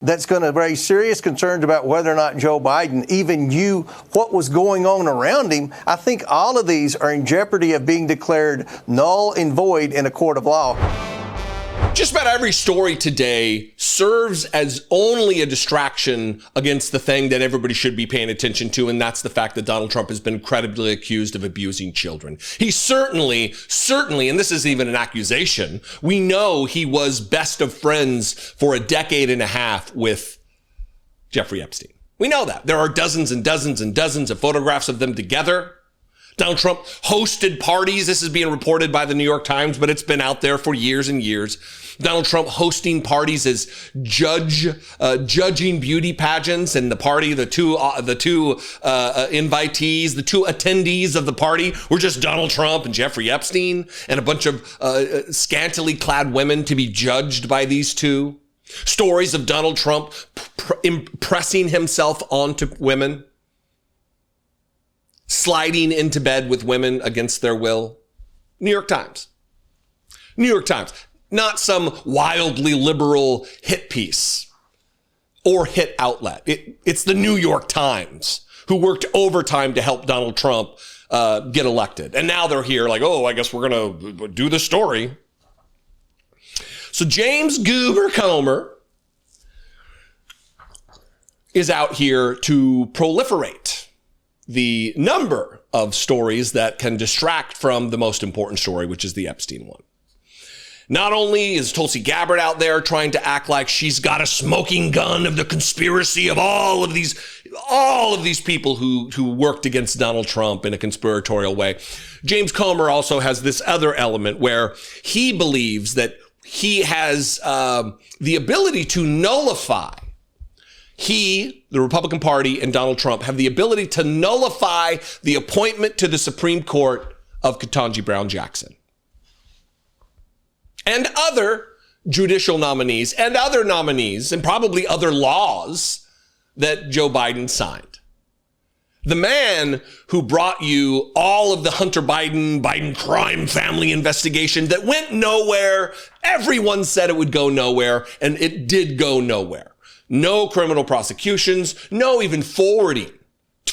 that's going to raise serious concerns about whether or not Joe Biden even knew what was going on around him. I think all of these are in jeopardy of being declared null and void in a court of law. Just about every story today serves as only a distraction against the thing that everybody should be paying attention to, and that's the fact that Donald Trump has been credibly accused of abusing children. He certainly, and this isn't even an accusation, we know he was best of friends for a decade and a half with Jeffrey Epstein. We know that. There are dozens and dozens and dozens of photographs of them together. Donald Trump hosted parties. This is being reported by the New York Times, but it's been out there for years and years. Donald Trump hosting parties as judging beauty pageants, and the party, the two invitees, the two attendees of the party were just Donald Trump and Jeffrey Epstein, and a bunch of scantily clad women to be judged by these two. Stories of Donald Trump impressing himself onto women, sliding into bed with women against their will. New York Times. New York Times. Not some wildly liberal hit piece or hit outlet. It's the New York Times, who worked overtime to help Donald Trump get elected. And now they're here like, oh, I guess we're going to do the story. So James Goober Comer is out here to proliferate the number of stories that can distract from the most important story, which is the Epstein one. Not only is Tulsi Gabbard out there trying to act like she's got a smoking gun of the conspiracy of all of these people who worked against Donald Trump in a conspiratorial way. James Comer also has this other element where he believes that he has the ability to nullify. He, the Republican Party, and Donald Trump have the ability to nullify the appointment to the Supreme Court of Ketanji Brown Jackson and other judicial nominees and other nominees and probably other laws that Joe Biden signed. The man who brought you all of the Hunter Biden crime family investigation that went nowhere. Everyone said it would go nowhere, and it did go nowhere. No criminal prosecutions, no even forwarding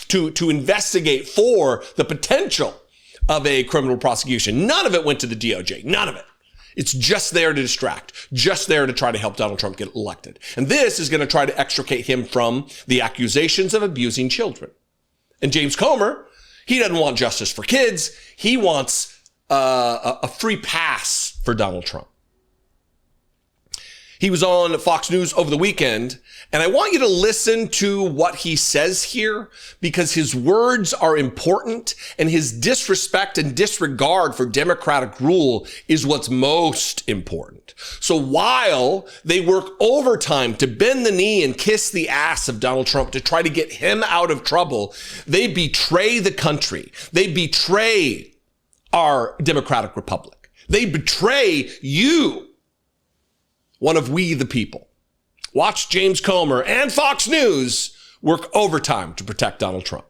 to investigate for the potential of a criminal prosecution. None of it went to the DOJ, none of it. It's just there to distract, just there to try to help Donald Trump get elected. And this is going to try to extricate him from the accusations of abusing children. And James Comer, he doesn't want justice for kids. He wants a free pass for Donald Trump. He was on Fox News over the weekend, and I want you to listen to what he says here, because his words are important and his disrespect and disregard for democratic rule is what's most important. So while they work overtime to bend the knee and kiss the ass of Donald Trump to try to get him out of trouble, they betray the country. They betray our democratic republic. They betray you, one of we the people. Watch James Comer and Fox News work overtime to protect Donald Trump.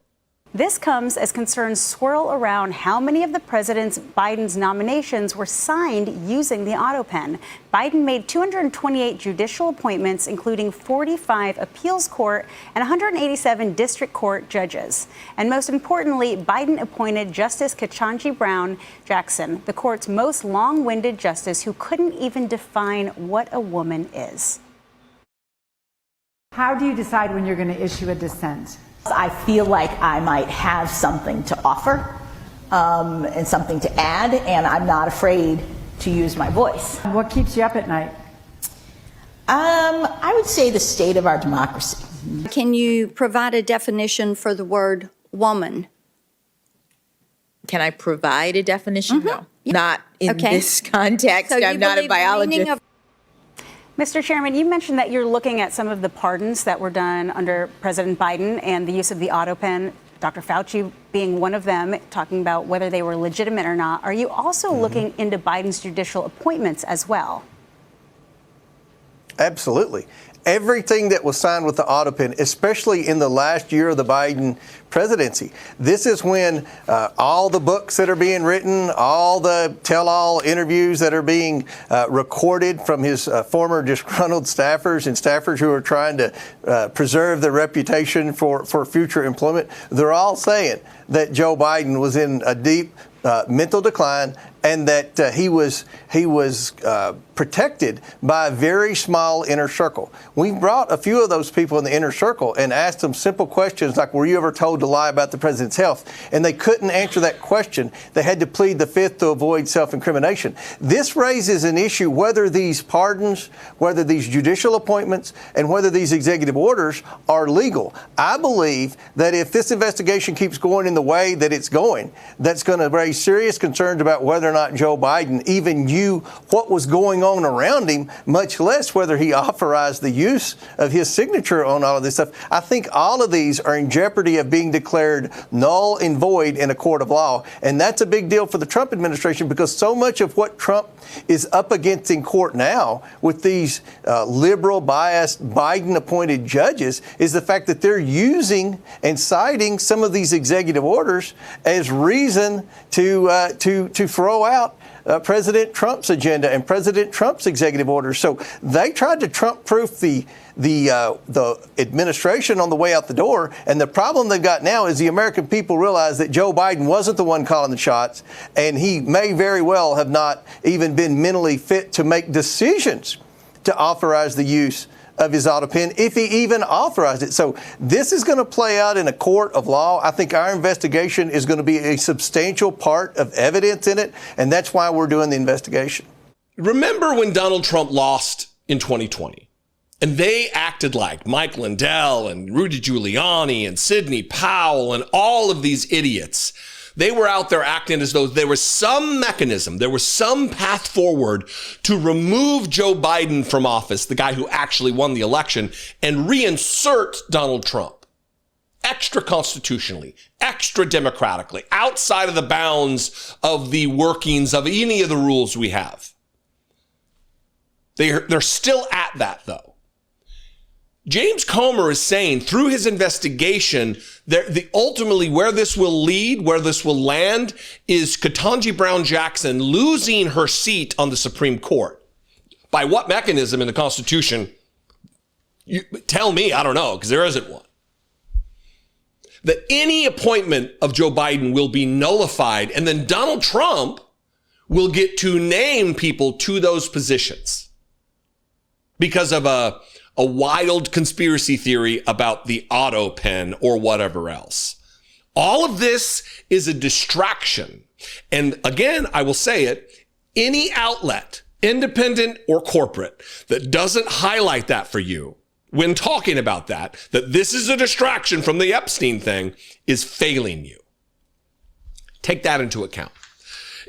This comes as concerns swirl around how many of the President Biden's nominations were signed using the Autopen. Biden made 228 judicial appointments, including 45 appeals court and 187 district court judges. And most importantly, Biden appointed Justice Ketanji Brown Jackson, the court's most long-winded justice who couldn't even define what a woman is. How do you decide when you're going to issue a dissent? I feel like I might have something to offer and something to add, and I'm not afraid to use my voice. What keeps you up at night? I would say the state of our democracy. Can you provide a definition for the word woman? Can I provide a definition? No, not in this context. So I'm not a biologist. Mr. Chairman, you mentioned that you're looking at some of the pardons that were done under President Biden and the use of the Autopen, Dr. Fauci being one of them, talking about whether they were legitimate or not. Are you also looking into Biden's judicial appointments as well? Absolutely. everything that was signed with the Autopen, especially in the last year of the Biden presidency. This is when all the books that are being written, all the tell-all interviews that are being recorded from his former disgruntled staffers and staffers who are trying to preserve their reputation for future employment, they're all saying that Joe Biden was in a deep mental decline and that he was protected by a very small inner circle. We brought a few of those people in the inner circle and asked them simple questions like, were you ever told to lie about the president's health? And they couldn't answer that question. They had to plead the fifth to avoid self-incrimination. This raises an issue whether these pardons, whether these judicial appointments, and whether these executive orders are legal. I believe that if this investigation keeps going in the way that it's going, that's going to raise serious concerns about whether or not Joe Biden even knew what was going on around him, much less whether he authorized the use of his signature on all of this stuff. I think all of these are in jeopardy of being declared null and void in a court of law. And that's a big deal for the Trump administration because so much of what Trump is up against in court now with these liberal, biased, Biden-appointed judges is the fact that they're using and citing some of these executive orders as reason to throw out President Trump's agenda and President Trump's executive orders. So they tried to Trump-proof the administration on the way out the door. And the problem they've got now is the American people realize that Joe Biden wasn't the one calling the shots, and he may very well have not even been mentally fit to make decisions to authorize the use of his Autopen, if he even authorized it. So this is going to play out in a court of law. I think our investigation is going to be a substantial part of evidence in it, and that's why we're doing the investigation. Remember when Donald Trump lost in 2020? And they acted like Mike Lindell and Rudy Giuliani and Sidney Powell and all of these idiots. They were out there acting as though there was some mechanism, there was some path forward to remove Joe Biden from office, the guy who actually won the election, and reinsert Donald Trump extra constitutionally, extra democratically, outside of the bounds of the workings of any of the rules we have. They're still at that, though. James Comer is saying through his investigation that ultimately where this will lead, where this will land, is Ketanji Brown Jackson losing her seat on the Supreme Court. By what mechanism in the Constitution? You tell me, I don't know, because there isn't one. That any appointment of Joe Biden will be nullified, and then Donald Trump will get to name people to those positions because of a wild conspiracy theory about the Autopen or whatever else. All of this is a distraction. And again, I will say it, any outlet, independent or corporate, that doesn't highlight that for you when talking about that this is a distraction from the Epstein thing, is failing you. Take that into account.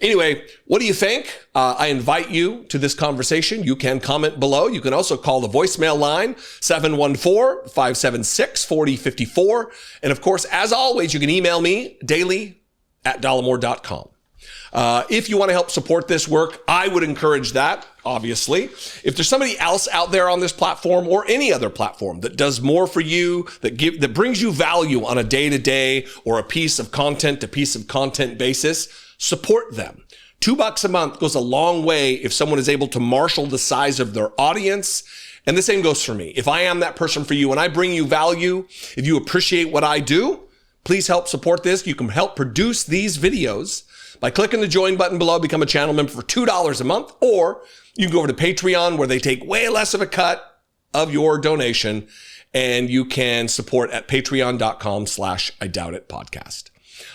Anyway, what do you think? I invite you to this conversation. You can comment below. You can also call the voicemail line, 714-576-4054. And of course, as always, you can email me daily@dollemore.com. If you want to help support this work, I would encourage that, obviously. If there's somebody else out there on this platform or any other platform that does more for you, that brings you value on a day-to-day or a piece of content to piece of content basis, support them. $2 a month goes a long way if someone is able to marshal the size of their audience. And the same goes for me. If I am that person for you and I bring you value, if you appreciate what I do, please help support this. You can help produce these videos by clicking the join button below, become a channel member for $2 a month, or you can go over to Patreon where they take way less of a cut of your donation, and you can support at patreon.com/IDoubtItPodcast.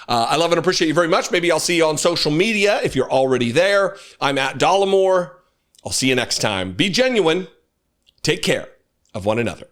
I love and appreciate you very much. Maybe I'll see you on social media if you're already there. I'm at Dollemore. I'll see you next time. Be genuine. Take care of one another.